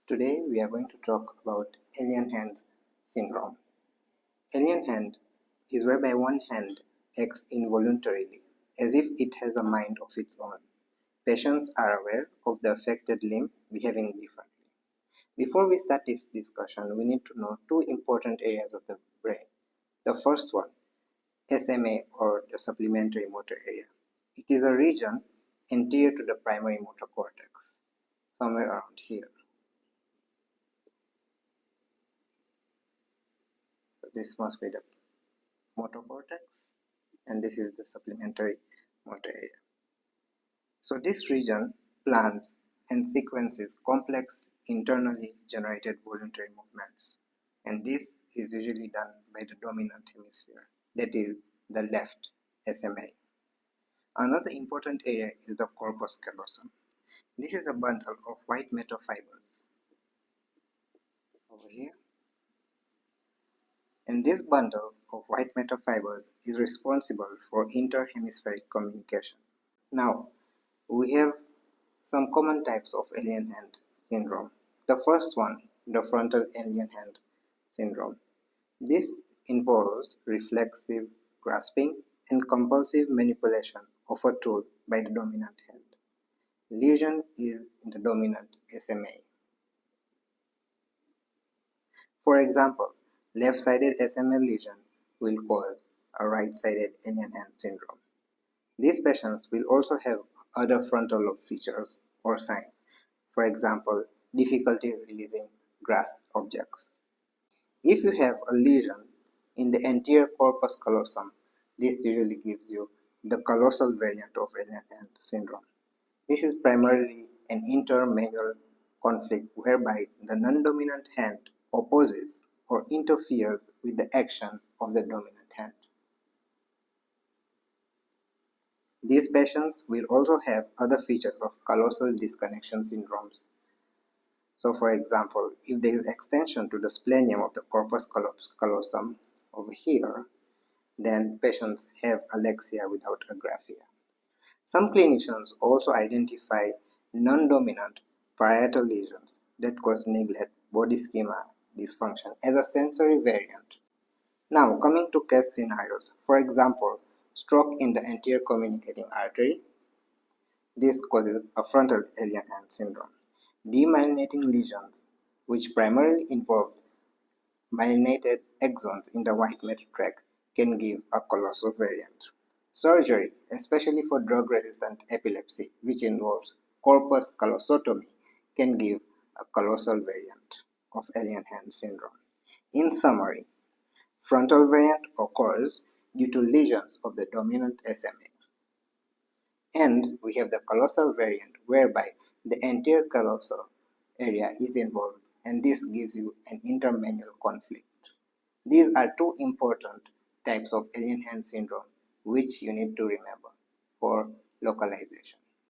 Today we are going to talk about alien hand syndrome. Alien hand is whereby one hand acts involuntarily, as if it has a mind of its own. Patients are aware of the affected limb behaving differently. Before we start this discussion, we need to know two important areas of the brain. The first one, SMA or the supplementary motor area. It is a region anterior to the primary motor cortex, somewhere around here. This must be the motor cortex and this is the supplementary motor area. So this region plans and sequences complex internally generated voluntary movements, and this is usually done by the dominant hemisphere, that is the left SMA. Another important area is the corpus callosum. This is a bundle of white matter fibers over here. And this bundle of white matter fibers is responsible for interhemispheric communication. Now, we have some common types of alien hand syndrome. The first one, the frontal alien hand syndrome. This involves reflexive grasping and compulsive manipulation of a tool by the dominant hand. Lesion is in the dominant SMA. For example, left-sided SMA lesion will cause a right-sided alien hand syndrome. These patients will also have other frontal lobe features or signs, for example, difficulty releasing grasped objects. If you have a lesion in the anterior corpus callosum, this usually gives you the callosal variant of alien hand syndrome. This is primarily an intermanual conflict whereby the non-dominant hand opposes or interferes with the action of the dominant hand. These patients will also have other features of callosal disconnection syndromes. So for example, if there is extension to the splenium of the corpus callosum over here, then patients have alexia without agraphia. Some clinicians also identify non-dominant parietal lesions that cause neglect, body schema dysfunction as a sensory variant. Now coming to case scenarios, for example, stroke in the anterior communicating artery. This causes a frontal alien hand syndrome. Demyelinating lesions, which primarily involve myelinated axons in the white matter tract, can give a callosal variant. Surgery, especially for drug-resistant epilepsy, which involves corpus callosotomy, can give a callosal variant of alien hand syndrome. In summary, frontal variant occurs due to lesions of the dominant SMA. And we have the callosal variant whereby the anterior callosal area is involved, and this gives you an intermanual conflict. These are two important types of alien hand syndrome which you need to remember for localization.